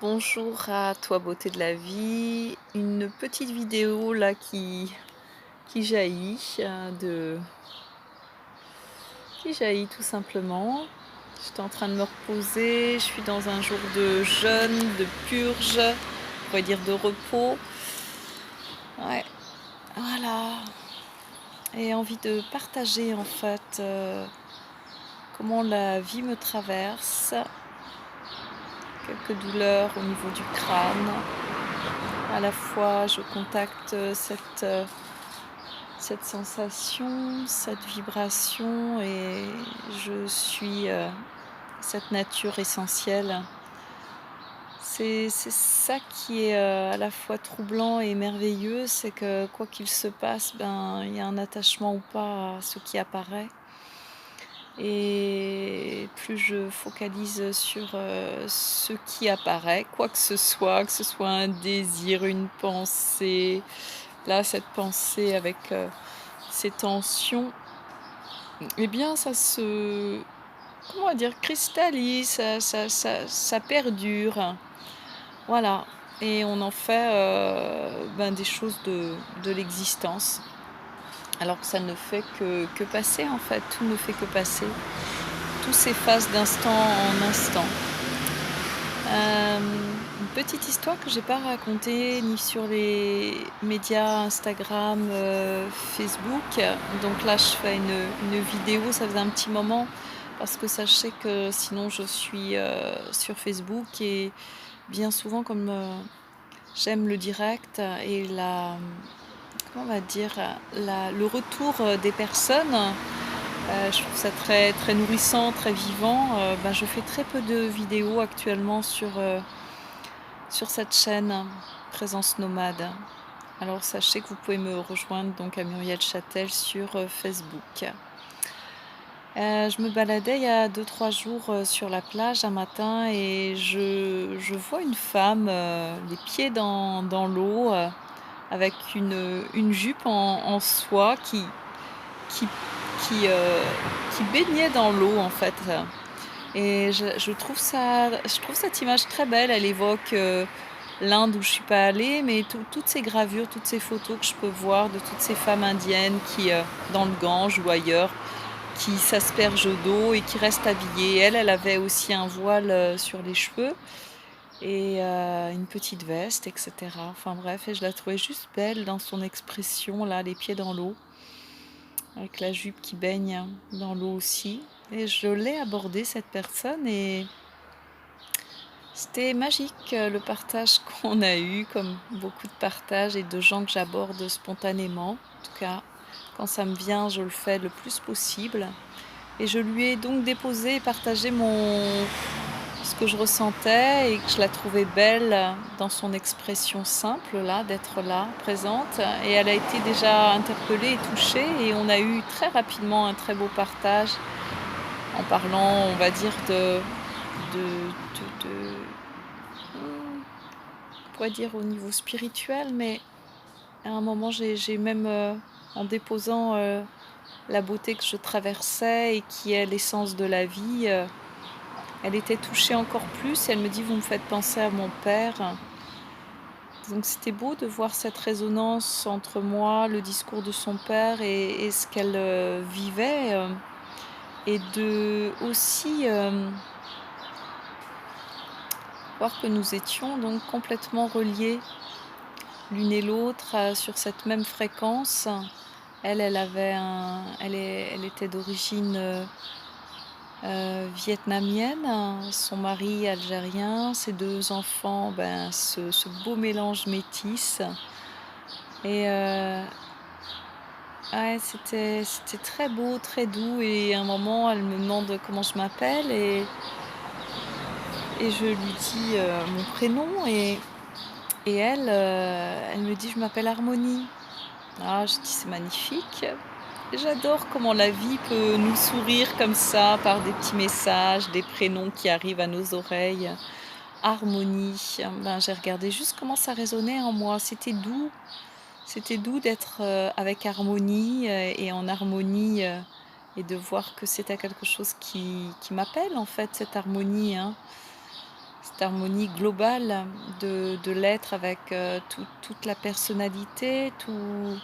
Bonjour à toi beauté de la vie. Une petite vidéo là qui jaillit, qui jaillit tout simplement. J'étais en train de me reposer, je suis dans un jour de jeûne, de purge, on pourrait dire de repos. Ouais, voilà. Et envie de partager en fait, comment la vie me traverse, quelques douleurs au niveau du crâne. À la fois je contacte, cette sensation, cette vibration et je suis, cette nature essentielle. C'est ça qui est, à la fois troublant et merveilleux, c'est que quoi qu'il se passe, ben, il y a un attachement ou pas à ce qui apparaît et plus je focalise sur, ce qui apparaît, quoi que ce soit un désir, une pensée, là, cette pensée avec, ces tensions. Eh bien, ça se comment dire? Cristallise, ça perdure, voilà et on en fait, ben, des choses de l'existence, alors que ça ne fait que passer, en fait, tout ne fait que passer. Tout s'efface d'instant en instant. Une petite histoire que j'ai pas racontée ni sur les médias Instagram, Facebook. Donc là, je fais une vidéo, ça faisait un petit moment parce que sachez que sinon je suis, sur Facebook et bien souvent comme, j'aime le direct et comment on va dire? Le retour, des personnes, je trouve ça très très nourrissant, très vivant, ben, je fais très peu de vidéos actuellement sur cette chaîne, Présence Nomade. Alors sachez que vous pouvez me rejoindre donc à Muriel Châtel sur, Facebook. Je me baladais il y a 2 3 jours, sur la plage un matin et je vois une femme, les pieds dans l'eau, avec une jupe en soie qui qui baignait dans l'eau en fait, et je trouve cette image très belle. Elle évoque, l'Inde où je suis pas allée, mais toutes ces gravures, toutes ces photos que je peux voir de toutes ces femmes indiennes qui, dans le Gange ou ailleurs, qui s'aspergent d'eau et qui restent habillées. Elle avait aussi un voile, sur les cheveux et une petite veste et cetera. Enfin bref et je la trouvais juste belle dans son expression là, les pieds dans l'eau, avec la jupe qui baigne dans l'eau aussi et je l'ai abordée cette personne et c'était magique, le partage qu'on a eu, comme beaucoup de partages et de gens que j'aborde spontanément. En tout cas, quand ça me vient, je le fais le plus possible et je lui ai donc déposé et partagé ce que je ressentais et que je la trouvais belle, dans son expression simple là, d'être là, présente et elle a été déjà interpellée et touchée et on a eu très rapidement un très beau partage en parlant, on va dire de mmh, on pourrait dire au niveau spirituel, mais à un moment j'ai même, en déposant, la beauté que je traversais et qui est l'essence de la vie, elle était touchée encore plus et elle me dit: «Vous me faites penser à mon père». Donc c'était beau de voir cette résonance entre moi, le discours de son père et ce qu'elle, vivait, et de aussi, voir que nous étions donc complètement reliés l'une et l'autre, sur cette même fréquence. Elle était d'origine, vietnamienne, son mari algérien, ses 2 enfants, ben, ce beau mélange métis et ouais, c'était très beau, très doux et à un moment, elle me demande comment je m'appelle et je lui dis, mon prénom et elle, elle me dit: «Je m'appelle Harmonie». Ah, je dis: «C'est magnifique». J'adore comment la vie peut nous sourire comme ça par des petits messages, des prénoms qui arrivent à nos oreilles. Harmonie, ben, j'ai regardé juste comment ça résonnait en moi. C'était doux d'être, avec harmonie, et en harmonie, et de voir que c'était quelque chose qui m'appelle en fait cette harmonie, hein. cette harmonie globale de l'être avec, toute la personnalité, tout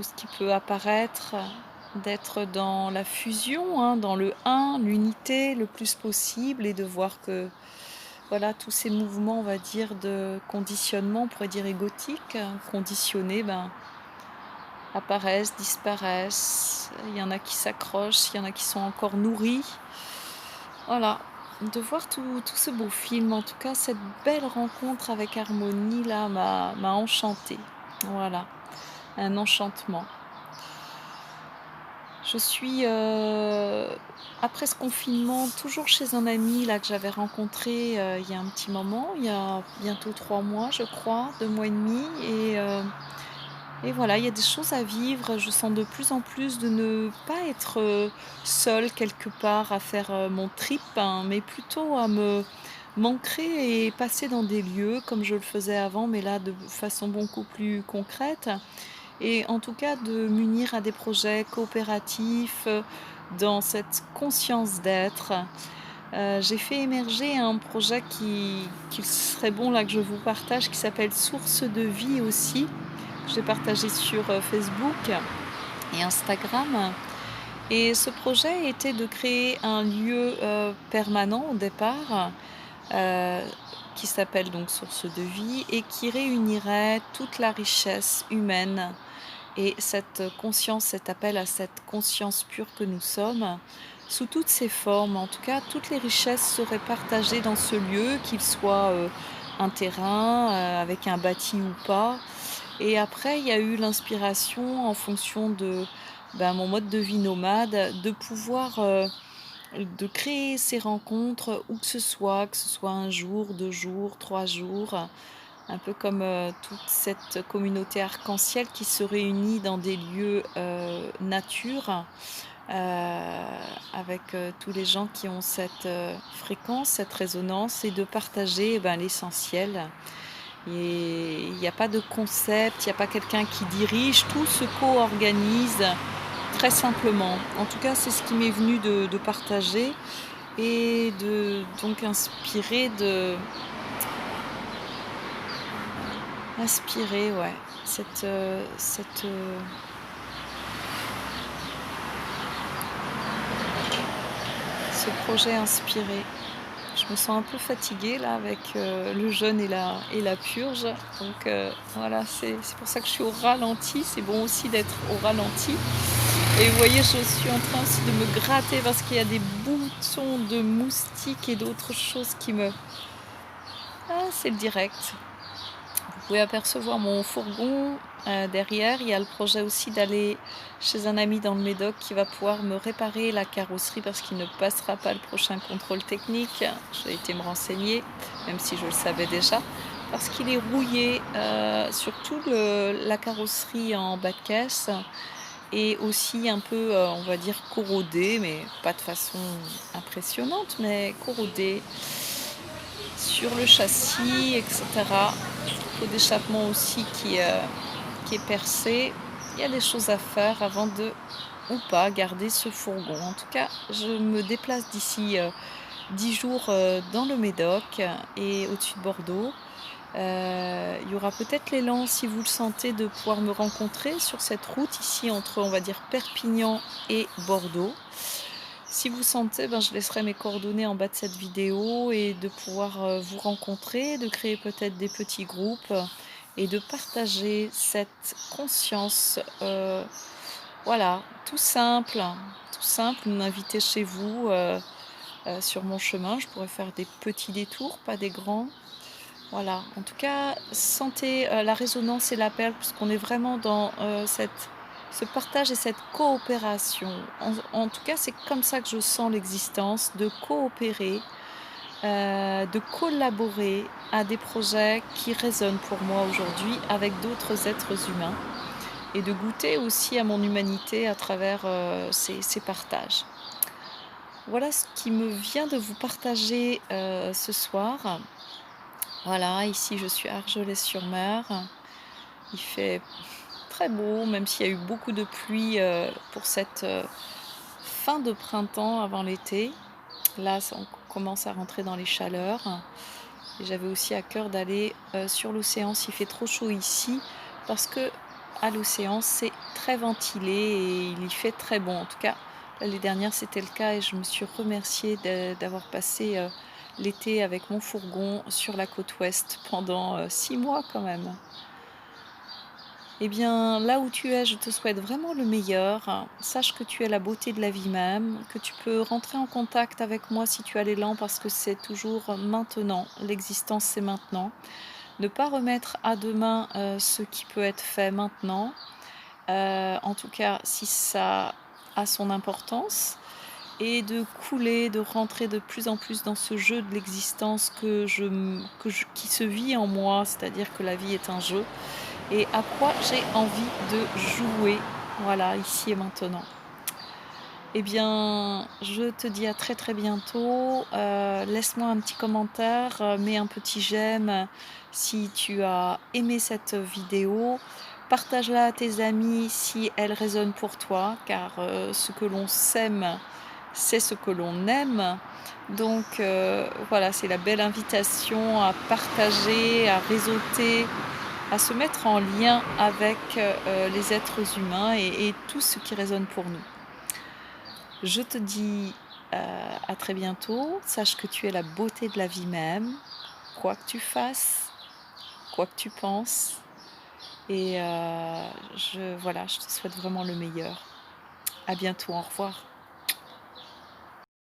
ce qui peut apparaître, d'être dans la fusion, hein, dans le un, l'unité le plus possible et de voir que, voilà, tous ces mouvements, on va dire, de conditionnement, on pourrait dire égotique, conditionnés, ben, apparaissent, disparaissent. Il y en a qui s'accrochent, il y en a qui sont encore nourris. Voilà, de voir tout ce beau film, en tout cas cette belle rencontre avec Harmonie là m'a enchantée. Voilà, un enchantement. Je suis, après ce confinement, toujours chez un ami là que j'avais rencontré, il y a un petit moment, il y a bientôt 3 mois je crois, 2 mois et demi et voilà, il y a des choses à vivre. Je sens de plus en plus de ne pas être, seule quelque part à faire, mon trip, hein, mais plutôt à m'ancrer et passer dans des lieux comme je le faisais avant, mais là de façon beaucoup plus concrète et en tout cas de m'unir à des projets coopératifs, dans cette conscience d'être. J'ai fait émerger un projet qu'il serait bon là que je vous partage qui s'appelle «Source de vie» aussi. J'ai partagé sur, Facebook et Instagram et ce projet était de créer un lieu, permanent au départ, heu, qui s'appelle donc Source de vie et qui réunirait toute la richesse humaine et cette conscience, cet appel à cette conscience pure que nous sommes, sous toutes ses formes. En tout cas, toutes les richesses seraient partagées dans ce lieu, qu'il soit, un terrain, avec un bâti ou pas. Et après, il y a eu l'inspiration en fonction de, ben, mon mode de vie nomade, de pouvoir, de créer ces rencontres où que ce soit un jour, 2 jours, 3 jours, un peu comme, toute cette communauté arc-en-ciel qui se réunit dans des lieux, nature, avec, tous les gens qui ont cette, fréquence, cette résonance et de partager, eh ben, l'essentiel. Et il n'y a pas de concept, il n'y a pas quelqu'un qui dirige, tout se co-organise très simplement. En tout cas, c'est ce qui m'est venu de partager et de donc inspirer, ouais, ce projet inspiré. Je me sens un peu fatiguée là avec, le jeûne et la purge. Donc, voilà, c'est pour ça que je suis au ralenti. C'est bon aussi d'être au ralenti. Et vous voyez, je suis en train aussi de me gratter parce qu'il y a des boutons de moustiques et d'autres choses qui me ah, c'est le direct. Vous pouvez apercevoir mon fourgon, derrière. Il y a le projet aussi d'aller chez un ami dans le Médoc qui va pouvoir me réparer la carrosserie parce qu'il ne passera pas le prochain contrôle technique. J'ai été me renseigner, même si je le savais déjà, parce qu'il est rouillé, surtout la carrosserie en bas de caisse et aussi un peu, on va dire corrodé, mais pas de façon impressionnante, mais corrodé sur le châssis et cetera. Pot d'échappement aussi qui est percé. Il y a des choses à faire avant de ou pas garder ce fourgon. En tout cas, je me déplace d'ici, 10 jours, dans le Médoc et au-dessus de Bordeaux. Il y aura peut-être l'élan, si vous le sentez, de pouvoir me rencontrer sur cette route ici entre, on va dire, Perpignan et Bordeaux. Si vous sentez, ben, je laisserai mes coordonnées en bas de cette vidéo et de pouvoir, vous rencontrer, de créer peut-être des petits groupes, et de partager cette conscience, voilà, tout simple, m'inviter chez vous, sur mon chemin. Je pourrais faire des petits détours, pas des grands. Voilà, en tout cas, sentez, la résonance et l'appel puisqu'on est vraiment dans, ce partage et cette coopération. En tout cas, c'est comme ça que je sens l'existence, de coopérer, de collaborer à des projets qui résonnent pour moi aujourd'hui avec d'autres êtres humains et de goûter aussi à mon humanité à travers, ces partages. Voilà ce qui me vient de vous partager, ce soir. Voilà, ici je suis à Argelès-sur-Mer. Il fait très beau, même s'il y a eu beaucoup de pluie, pour cette, fin de printemps avant l'été. Là, commence à rentrer dans les chaleurs. Et j'avais aussi à cœur d'aller, sur l'océan s'il fait trop chaud ici, parce que à l'océan, c'est très ventilé et il y fait très bon. En tout cas, l'année dernière, c'était le cas et je me suis remerciée d'avoir passé, l'été avec mon fourgon sur la côte ouest pendant, 6 mois quand même. Eh bien, là où tu es, je te souhaite vraiment le meilleur. Sache que tu es la beauté de la vie même, que tu peux rentrer en contact avec moi si tu as l'élan parce que c'est toujours maintenant. L'existence, c'est maintenant. Ne pas remettre à demain ce qui peut être fait maintenant. En tout cas, si ça a son importance. Et de couler, de rentrer de plus en plus dans ce jeu de l'existence qui se vit en moi, c'est-à-dire que la vie est un jeu et à quoi j'ai envie de jouer, voilà, ici et maintenant. Eh bien, je te dis à très, très bientôt, laisse-moi un petit commentaire, mets un petit j'aime, si tu as aimé cette vidéo. Partage-la à tes amis si elle résonne pour toi, car, ce que l'on sème, c'est ce que l'on aime. Donc, voilà, c'est la belle invitation à partager, à réseauter, à se mettre en lien avec, les êtres humains et tout ce qui résonne pour nous. Je te dis, à très bientôt. Sache que tu es la beauté de la vie même, quoi que tu fasses, quoi que tu penses et je te souhaite vraiment le meilleur. À bientôt, au revoir.